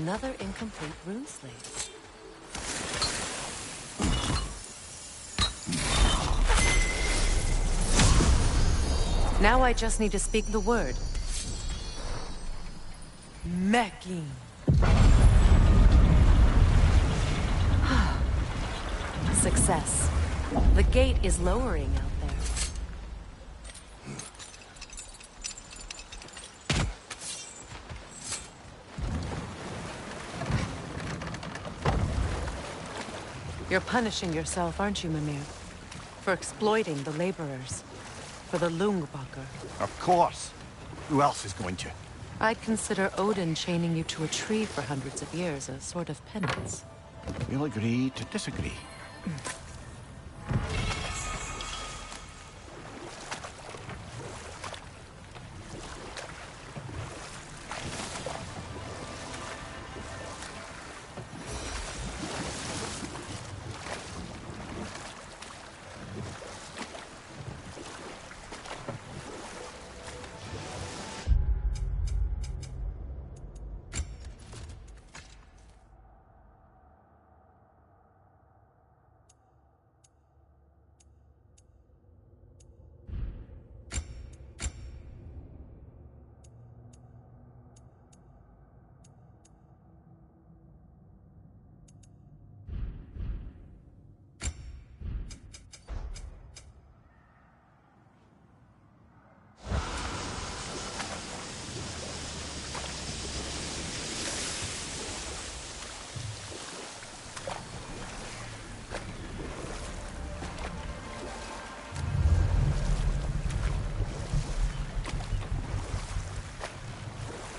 Another incomplete rune slate. Now I just need to speak the word. Mecking. Success. The gate is lowering out there. You're punishing yourself, aren't you, Mimir? For exploiting the laborers. For the Lungbacher. Of course. Who else is going to? I'd consider Odin chaining you to a tree for hundreds of years a sort of penance. We'll agree to disagree.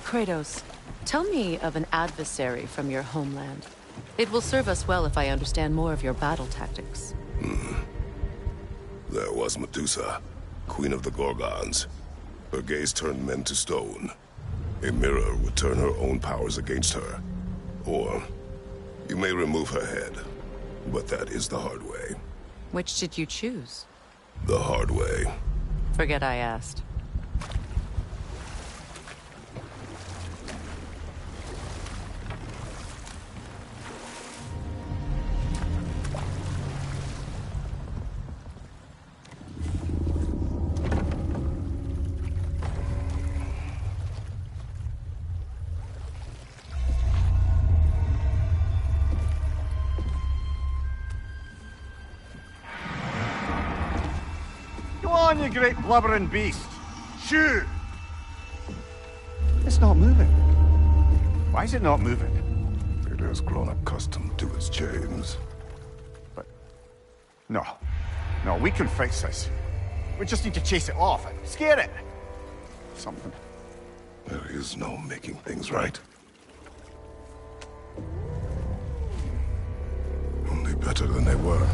Kratos, tell me of an adversary from your homeland. It will serve us well if I understand more of your battle tactics. There was Medusa, queen of the Gorgons. Her gaze turned men to stone. A mirror would turn her own powers against her. Or, you may remove her head, but that is the hard way. Which did you choose? The hard way. Forget I asked. Go on, you great blubbering beast. Shoo! It's not moving. Why is it not moving? It has grown accustomed to its chains. But... No. No, we can fix this. We just need to chase it off and scare it. Something. There is no making things right. Only better than they were.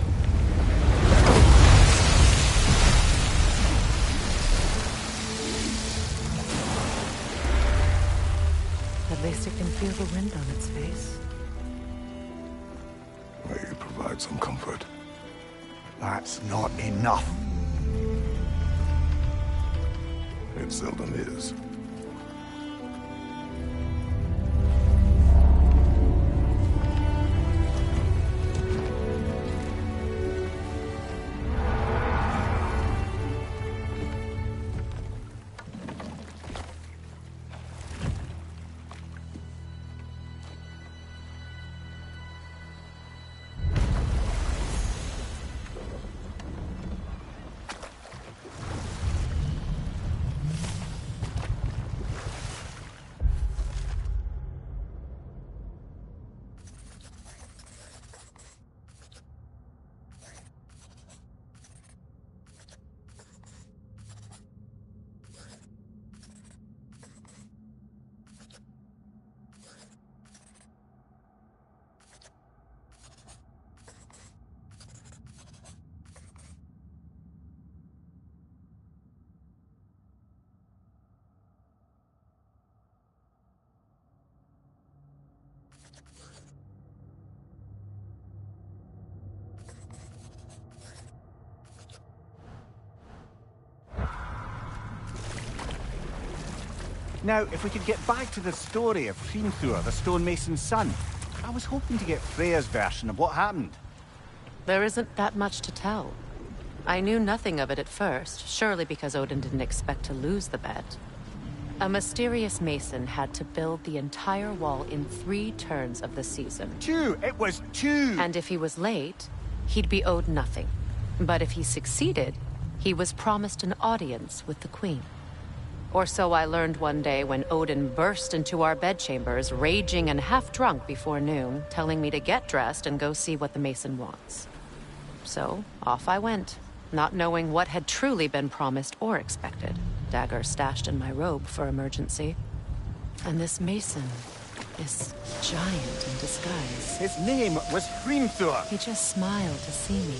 At least it can feel the wind on its face. May you provide some comfort. That's not enough. It seldom is. Now, if we could get back to the story of Hrimthur, the stonemason's son, I was hoping to get Freya's version of what happened. There isn't that much to tell. I knew nothing of it at first, surely because Odin didn't expect to lose the bet. A mysterious mason had to build the entire wall in 3 turns of the season. 2! It was 2! And if he was late, he'd be owed nothing. But if he succeeded, he was promised an audience with the queen. Or so I learned one day when Odin burst into our bedchambers, raging and half-drunk before noon, telling me to get dressed and go see what the mason wants. So, off I went, not knowing what had truly been promised or expected. Dagger stashed in my robe for emergency. And this mason is giant in disguise. His name was Hrimthur! He just smiled to see me.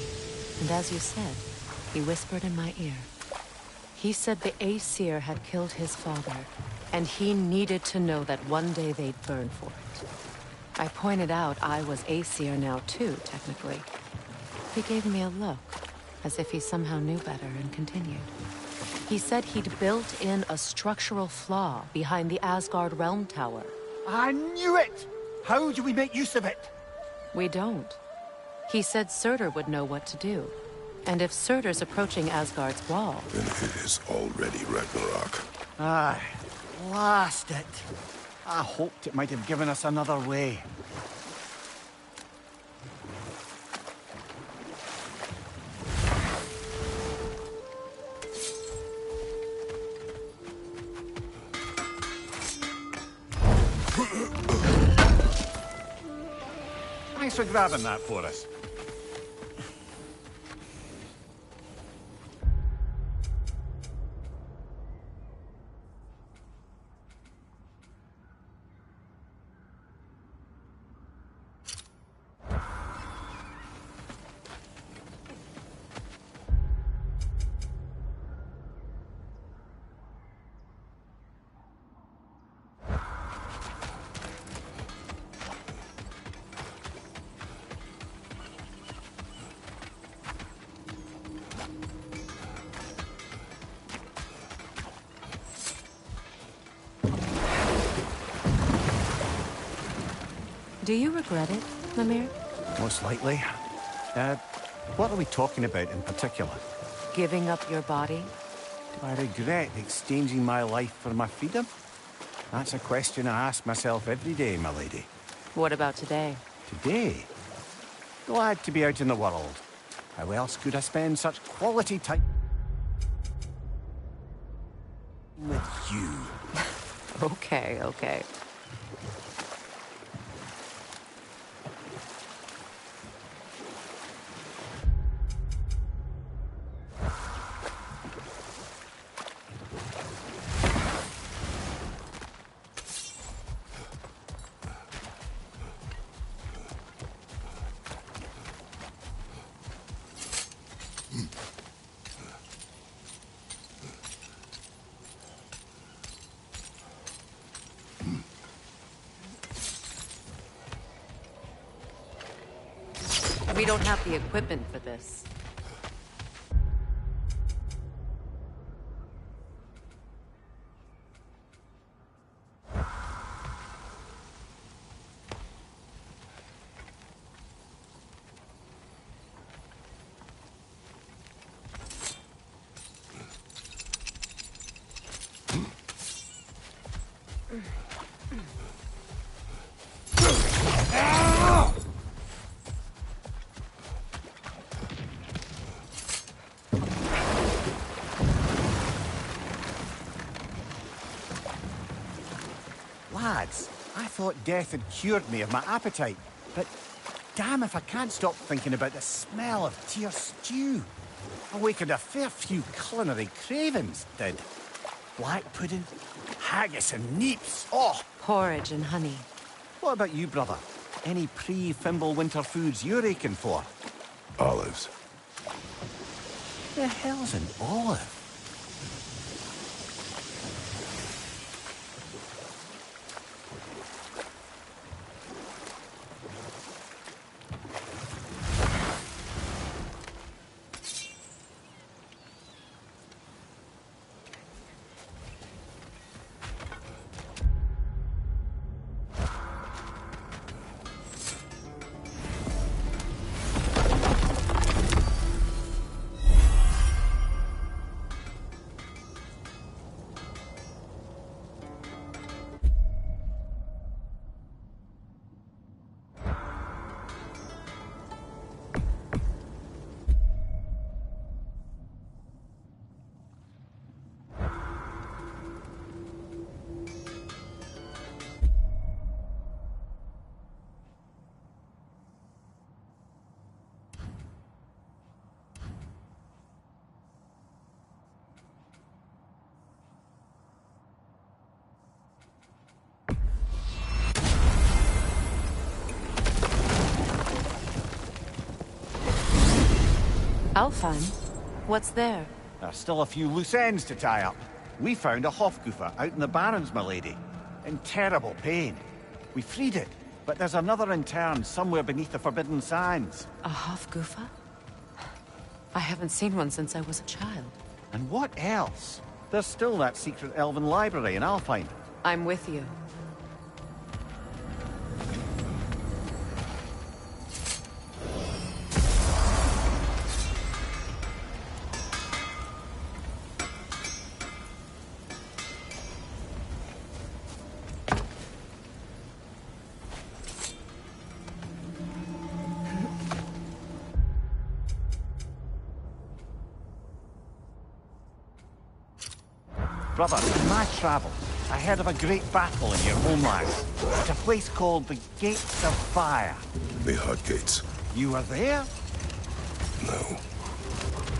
And as you said, he whispered in my ear. He said the Aesir had killed his father, and he needed to know that one day they'd burn for it. I pointed out I was Aesir now too, technically. He gave me a look, as if he somehow knew better, and continued. He said he'd built in a structural flaw behind the Asgard Realm Tower. I knew it! How do we make use of it? We don't. He said Surtur would know what to do. And if Surtur's approaching Asgard's wall... Then it is already Ragnarok. Aye, blast it. I hoped it might have given us another way. Thanks for grabbing that for us. Do you regret it, Mimir? Most likely. What are we talking about in particular? Giving up your body? Do I regret exchanging my life for my freedom? That's a question I ask myself every day, my lady. What about today? Today? Glad to be out in the world. How else could I spend such quality time with you? Okay, okay. We don't have the equipment for this. Lads, I thought death had cured me of my appetite, but damn if I can't stop thinking about the smell of Tyr stew. Awakened a fair few culinary cravings, did. Black pudding, haggis and neeps, oh! Porridge and honey. What about you, brother? Any pre-Fimble winter foods you're aching for? Olives. The hell's an olive? Alfheim? What's there? There's still a few loose ends to tie up. We found a Hofgufer out in the Barrens, milady. In terrible pain. We freed it, but there's another interned somewhere beneath the Forbidden Sands. A Hofgufer? I haven't seen one since I was a child. And what else? There's still that secret elven library in Alfheim. I'm with you. Brother, in my travels, I heard of a great battle in your homeland. At a place called the Gates of Fire. The Hut Gates. You were there? No.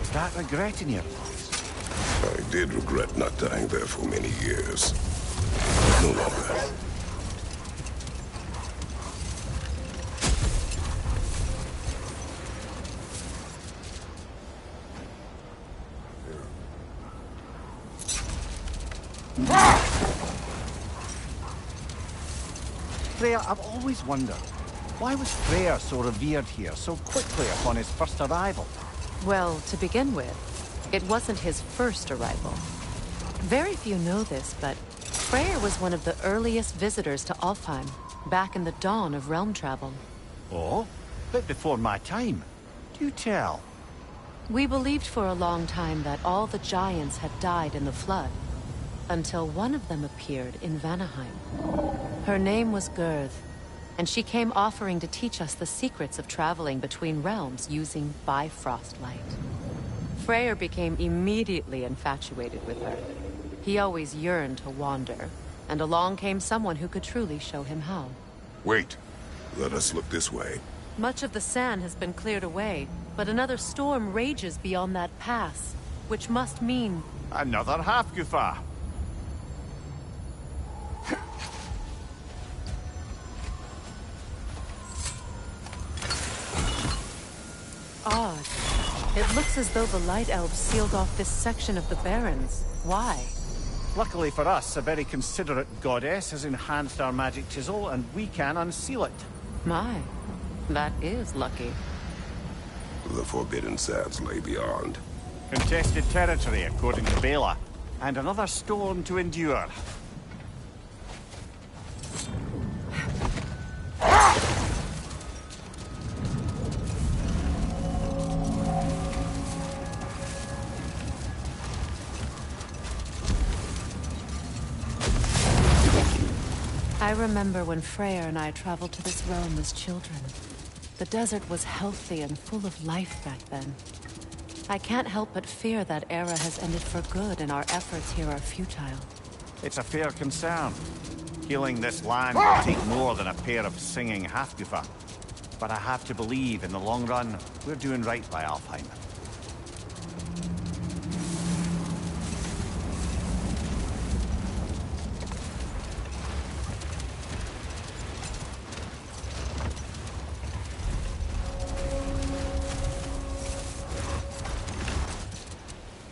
Is that regret in your voice? I did regret not dying there for many years. No longer. Freya, I've always wondered, why was Freyr so revered here so quickly upon his first arrival? Well, to begin with, it wasn't his first arrival. Very few know this, but Freyr was one of the earliest visitors to Alfheim, back in the dawn of realm travel. Oh? Bit before my time. Do tell. We believed for a long time that all the giants had died in the flood, until one of them appeared in Vanaheim. Her name was Girth, and she came offering to teach us the secrets of traveling between realms using Bifrost light. Freyr became immediately infatuated with her. He always yearned to wander, and along came someone who could truly show him how. Wait. Let us look this way. Much of the sand has been cleared away, but another storm rages beyond that pass, which must mean... Another Hafgufa. Odd. It looks as though the Light Elves sealed off this section of the Barrens. Why? Luckily for us, a very considerate goddess has enhanced our magic chisel, and we can unseal it. My, that is lucky. The Forbidden Sands lay beyond. Contested territory, according to Bela. And another storm to endure. I remember when Freyr and I traveled to this realm as children. The desert was healthy and full of life back then. I can't help but fear that era has ended for good and our efforts here are futile. It's a fair concern. Healing this land will take more than a pair of singing Hafgufa. But I have to believe, in the long run, we're doing right by Alfheim.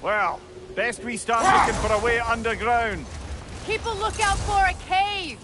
Well, best we start looking for a way underground. Keep a lookout for a cave!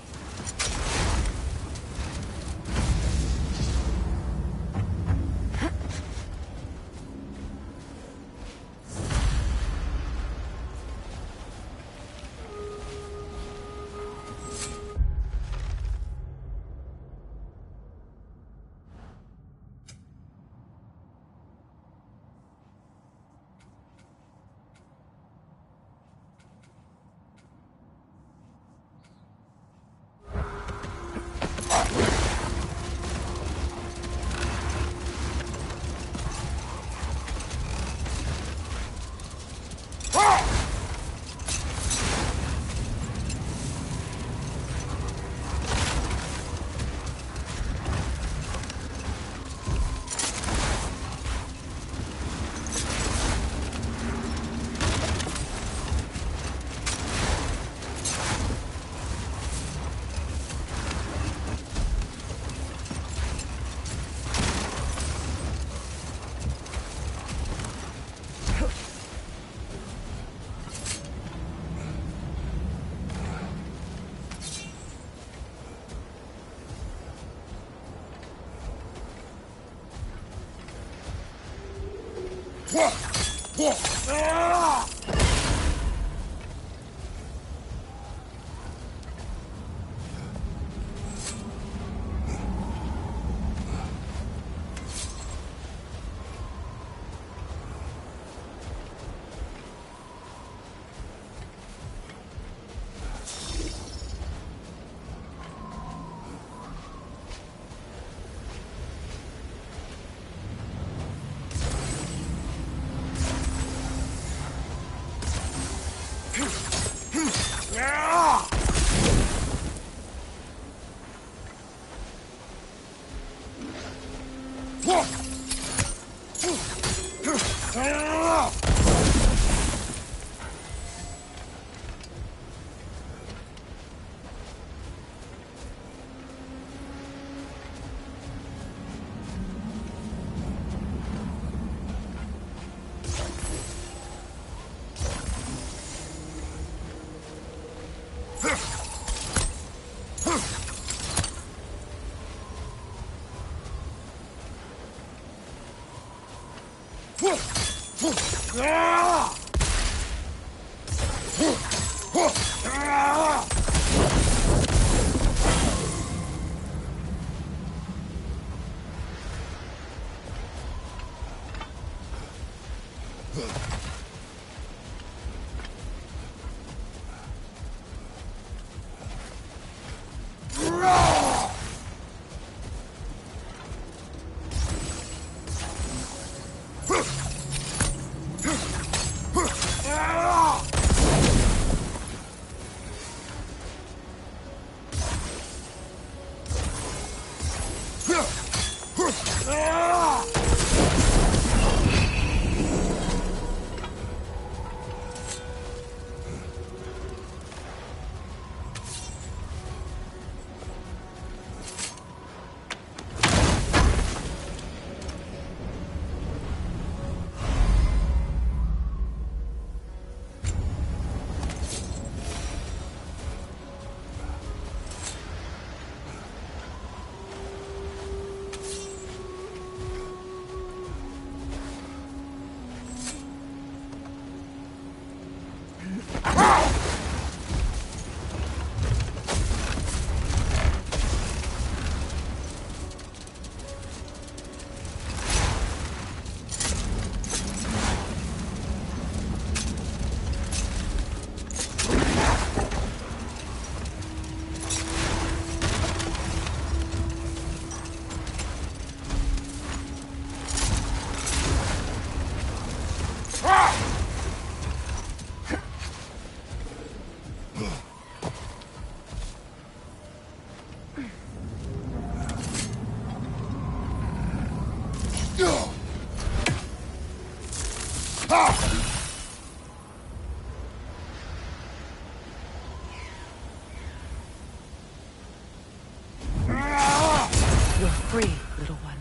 You're free, little one.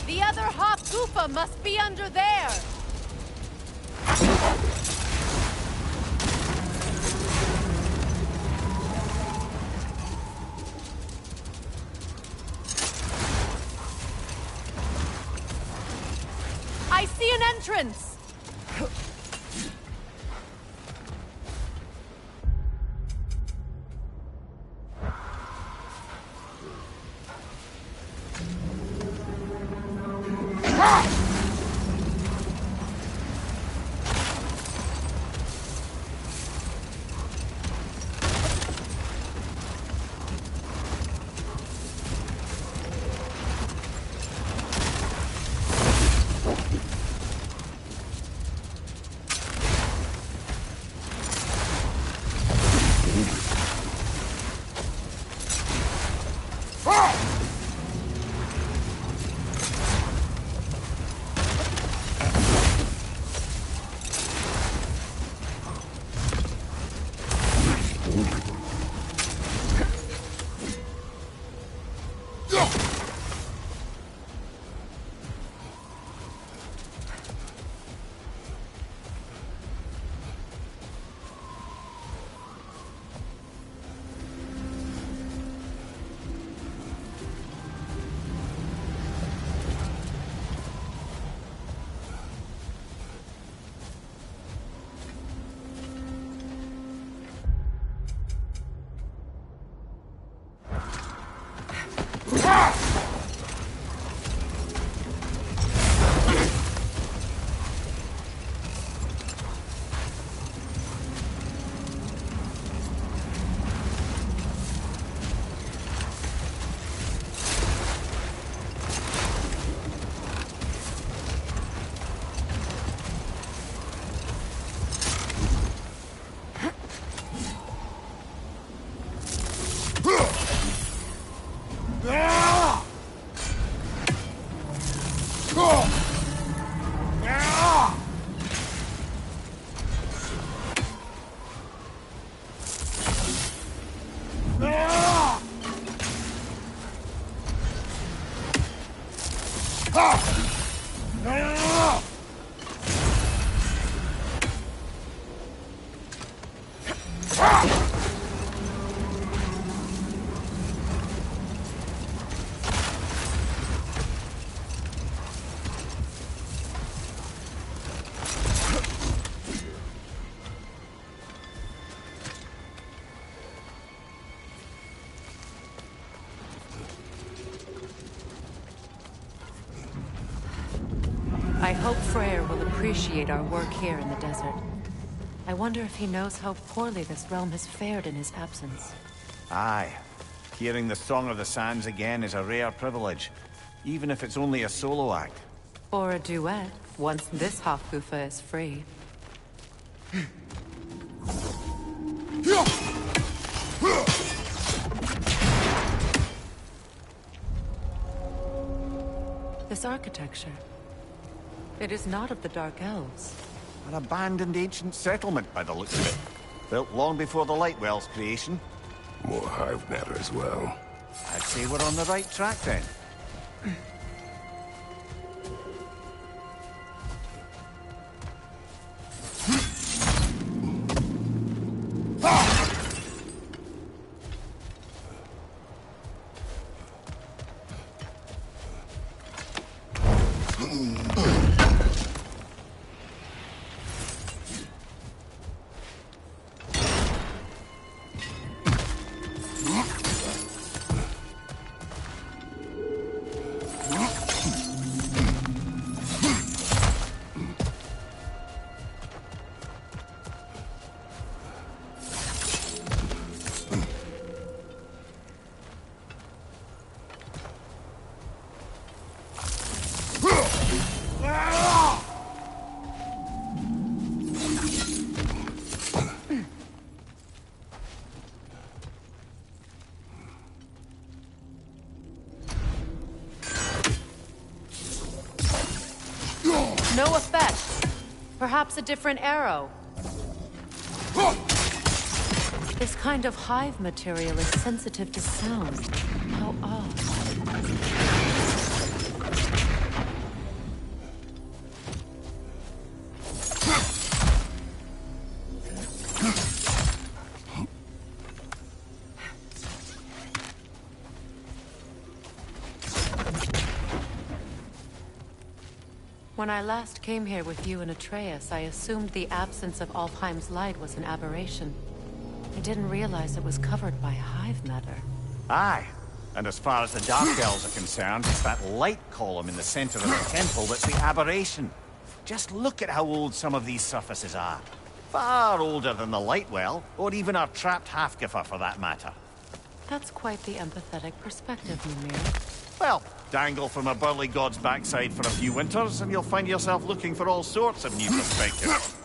The other half Goofa must be under there! entrance! I hope Freyr will appreciate our work here in the desert. I wonder if he knows how poorly this realm has fared in his absence. Aye. Hearing the Song of the Sands again is a rare privilege, even if it's only a solo act. Or a duet, once this Hofgufa is free. This architecture. It is not of the Dark Elves. An abandoned ancient settlement by the looks of it. Built long before the Lightwell's creation. More hive matter as well. I'd say we're on the right track then. No effect. Perhaps a different arrow. This kind of hive material is sensitive to sound. How odd. When I last came here with you and Atreus, I assumed the absence of Alfheim's light was an aberration. I didn't realize it was covered by hive matter. Aye. And as far as the Dark Elves are concerned, it's that light column in the center of the temple that's the aberration. Just look at how old some of these surfaces are. Far older than the light well, or even our trapped Halfgiffer for that matter. That's quite the empathetic perspective, Mimir. Well, dangle from a burly god's backside for a few winters, and you'll find yourself looking for all sorts of new perspectives.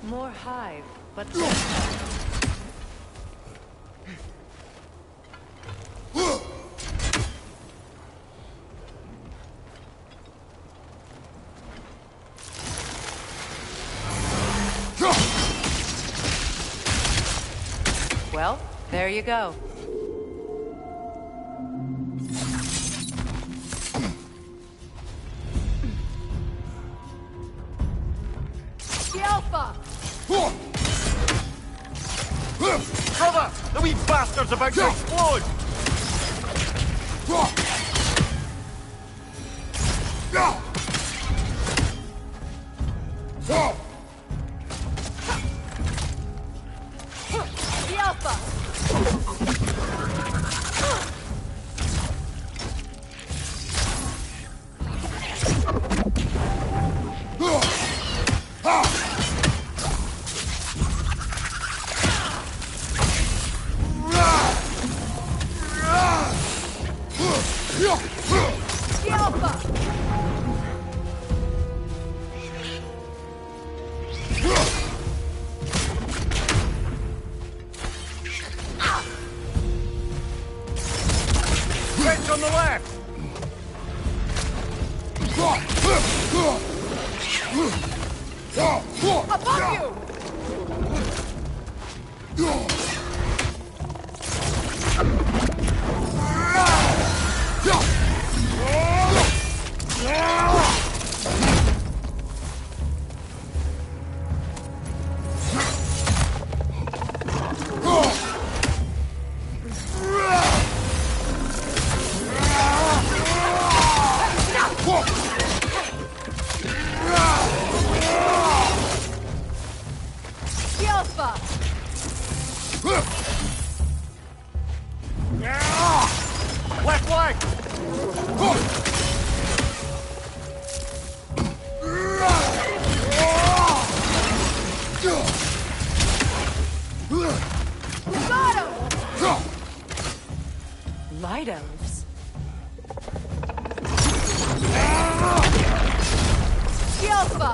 More hive, but... Well, there you go. The Alpha! Brother! The wee bastard's about to explode! The Alpha! The Alpha! Wrench on the left! Above you! The Alpha! Left leg! Got him! Light elves? The Alpha!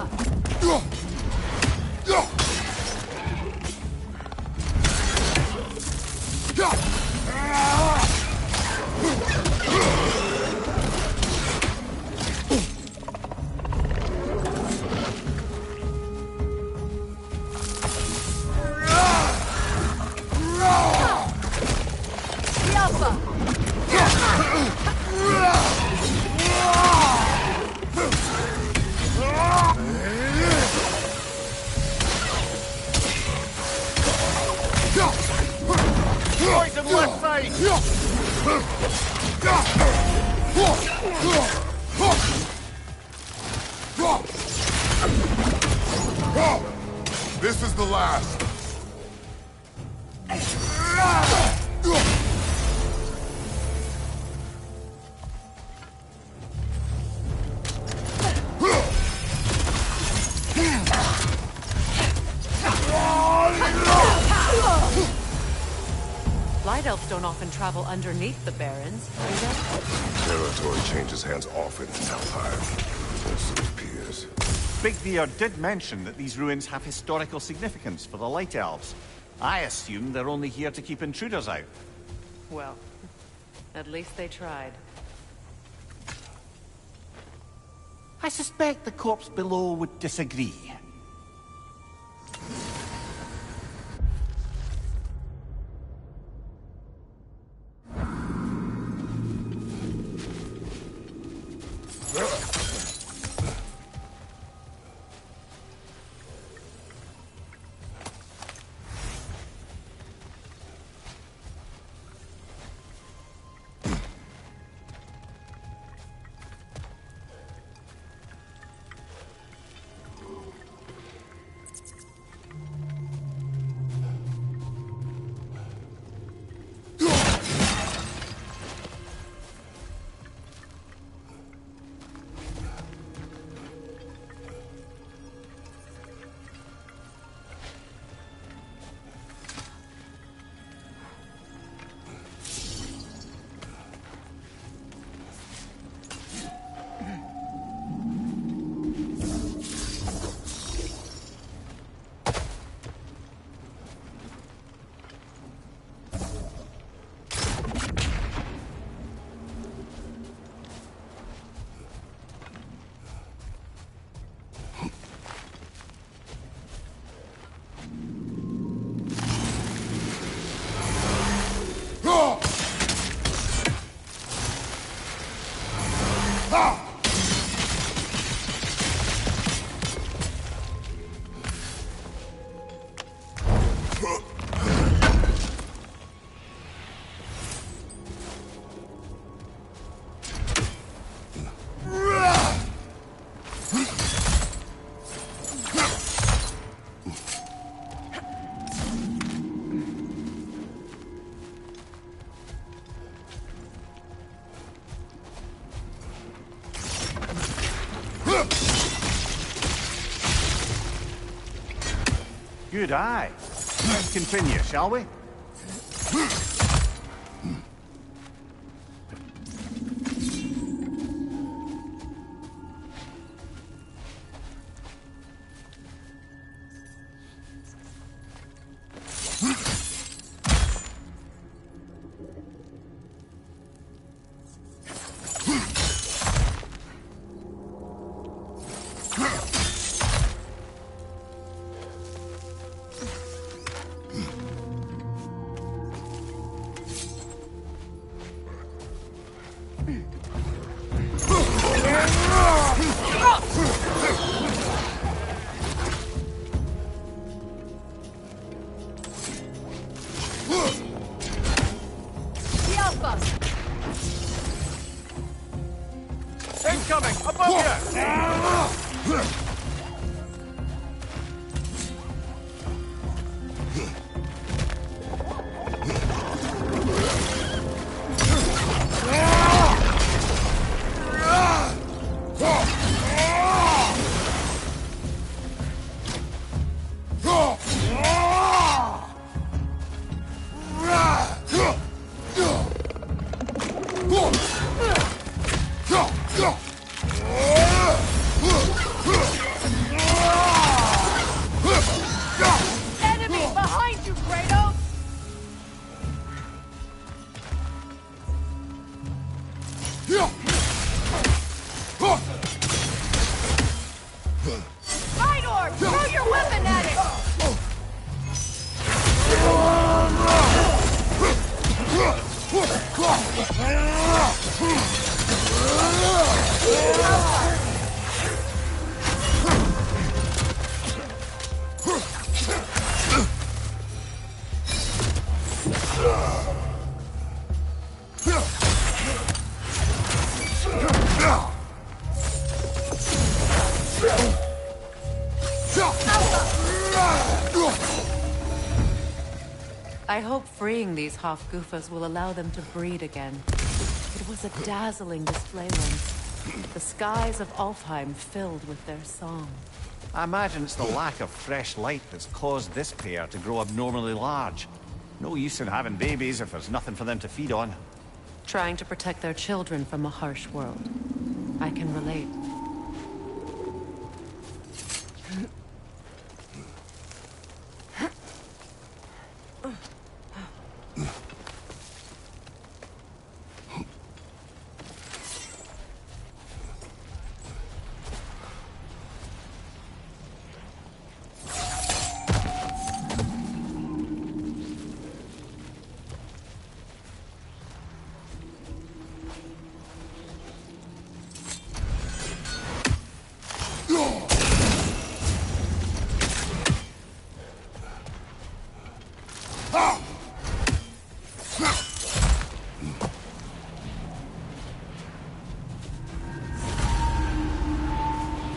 The Alpha! Poison left side! This is the last. don't often travel underneath the Barrens, do they? Territory changes hands often in Alfheim. Also it appears. Big Beard did mention that these ruins have historical significance for the Light Elves. I assume they're only here to keep intruders out. Well, at least they tried. I suspect the corpse below would disagree. Good eye. Let's continue, shall we? Incoming! Above you! I hope freeing these Hofgufas will allow them to breed again. It was a dazzling display once. The skies of Alfheim filled with their song. I imagine it's the lack of fresh light that's caused this pair to grow abnormally large. No use in having babies if there's nothing for them to feed on. Trying to protect their children from a harsh world. I can relate.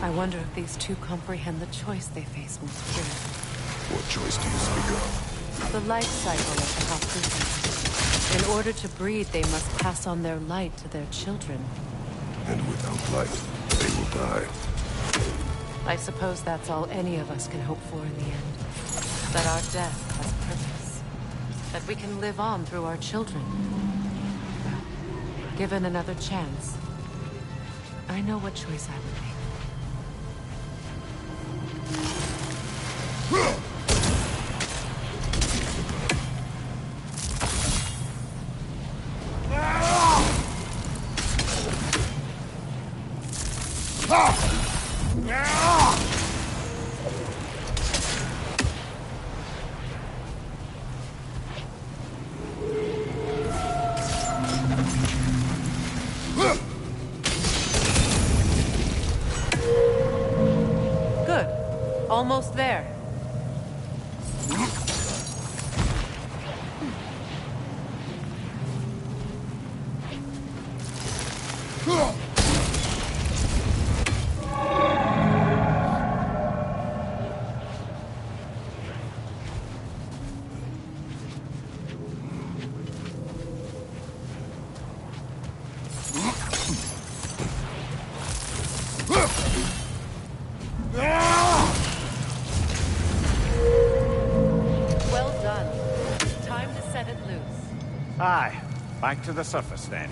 I wonder if these two comprehend the choice they face most clearly. What choice do you speak of? The life cycle of the Hakusa. In order to breed, they must pass on their light to their children. And without light, they will die. I suppose that's all any of us can hope for in the end. That our death has purpose. That we can live on through our children. Given another chance, I know what choice I would make. Good. Almost there. Well done. Time to set it loose. Aye, back to the surface then.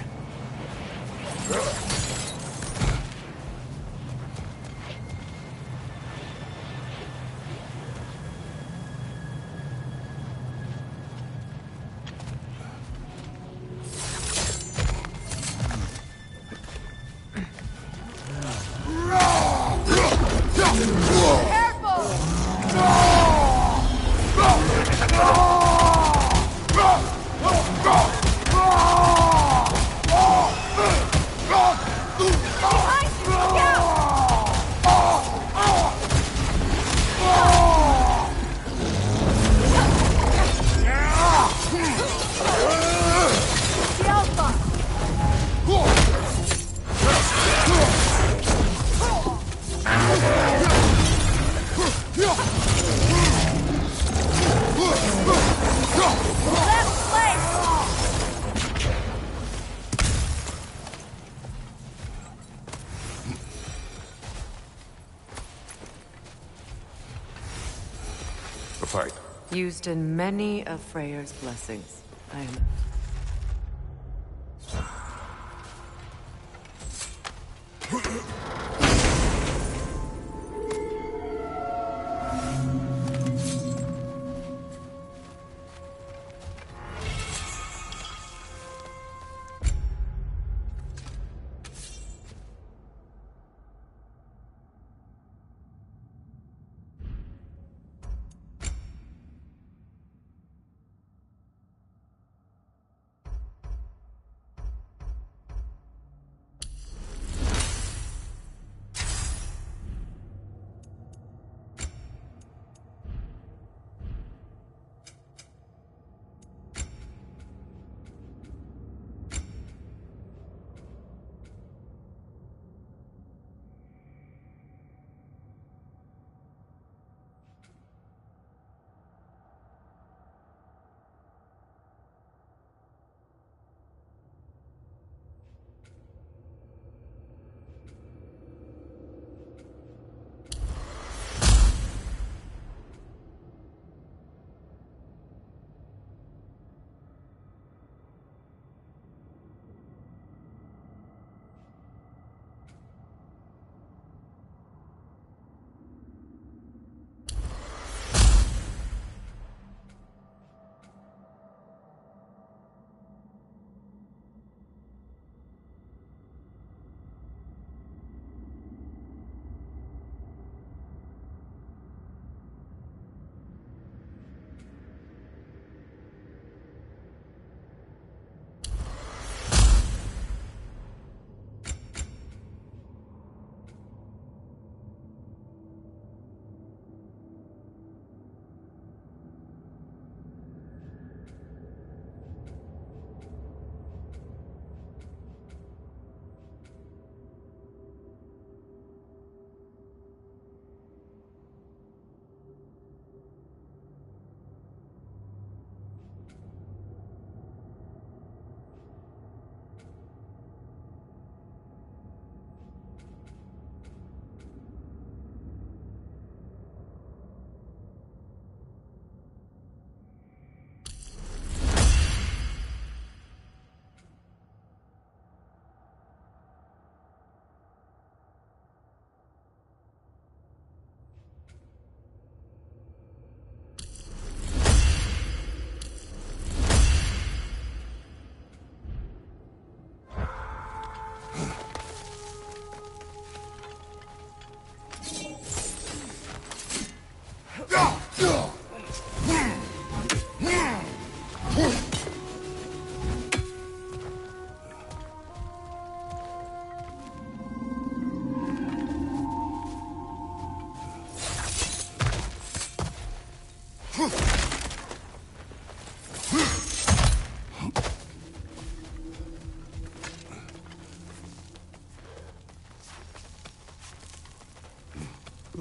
A fight. Used in many of Freyr's blessings. I am...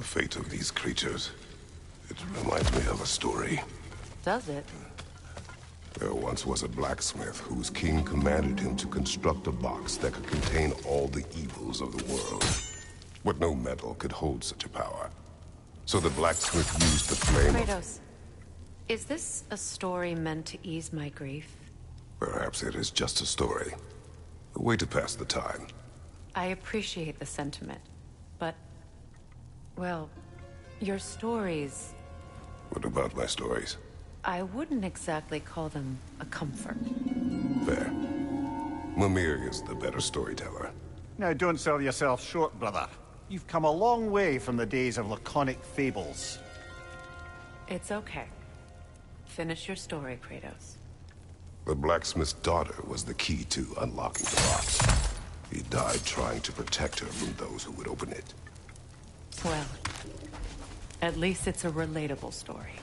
The fate of these creatures. It reminds me of a story. Does it? There once was a blacksmith whose king commanded him to construct a box that could contain all the evils of the world. But no metal could hold such a power. So the blacksmith used the flame of... Kratos, is this a story meant to ease my grief? Perhaps it is just a story. A way to pass the time. I appreciate the sentiment, but... well, your stories... What about my stories? I wouldn't exactly call them a comfort. Fair. Mimir is the better storyteller. Now, don't sell yourself short, brother. You've come a long way from the days of laconic fables. It's okay. Finish your story, Kratos. The blacksmith's daughter was the key to unlocking the box. He died trying to protect her from those who would open it. Well, at least it's a relatable story.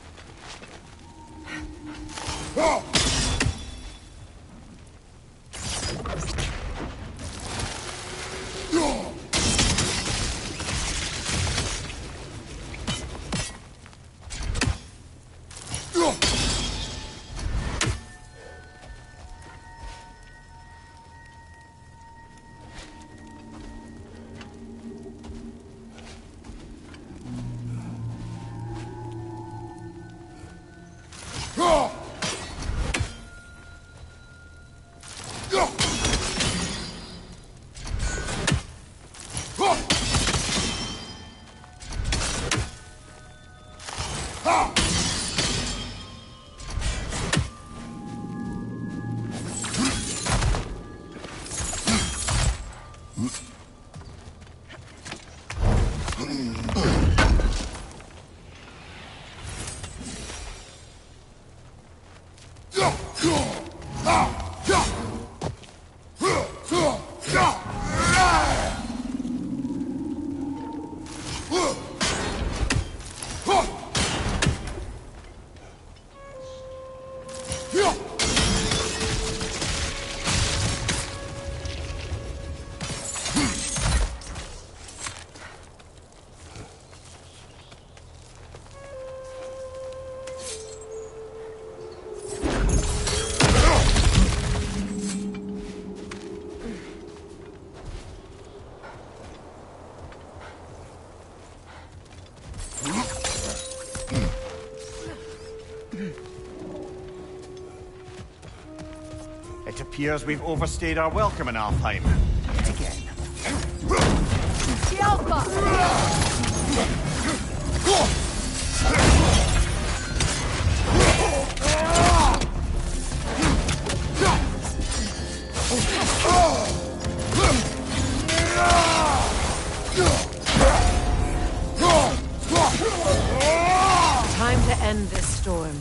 It appears we've overstayed our welcome in Alfheim. Again. Time to end this storm.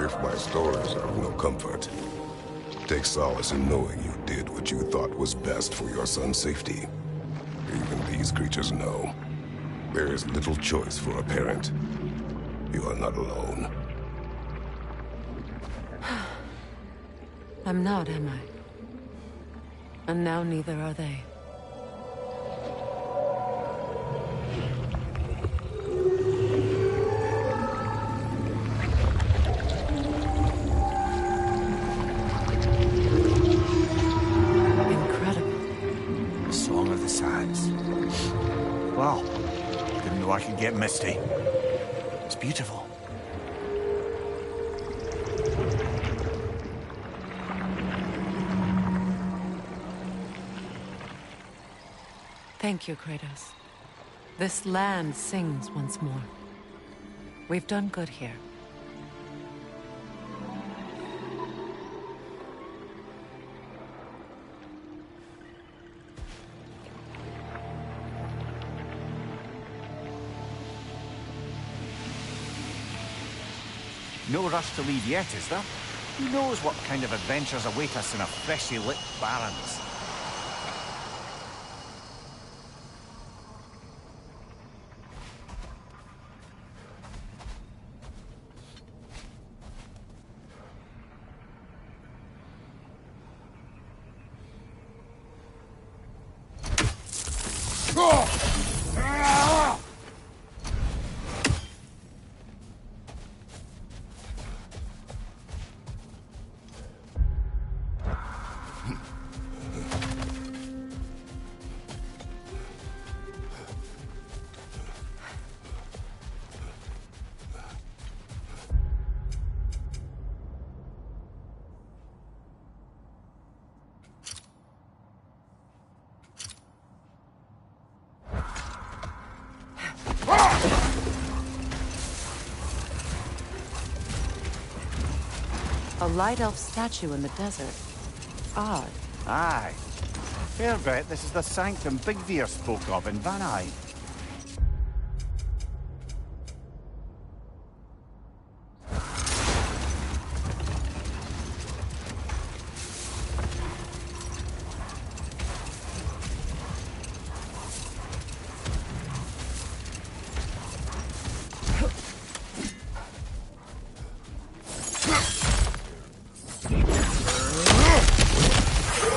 if my stories are of no comfort, take solace in knowing you did what you thought was best for your son's safety. Even these creatures know. There is little choice for a parent. You are not alone. I'm not, am I? And now neither are they. The Song of the Sands. Wow. Didn't know I could get misty. It's beautiful. Thank you, Kratos. This land sings once more. We've done good here. No rush to leave yet, is there? Who knows what kind of adventures await us in our freshly lit barrens? A light elf statue in the desert. Odd. Aye. Fair bet this is the sanctum Big Veer spoke of in Van Eyck.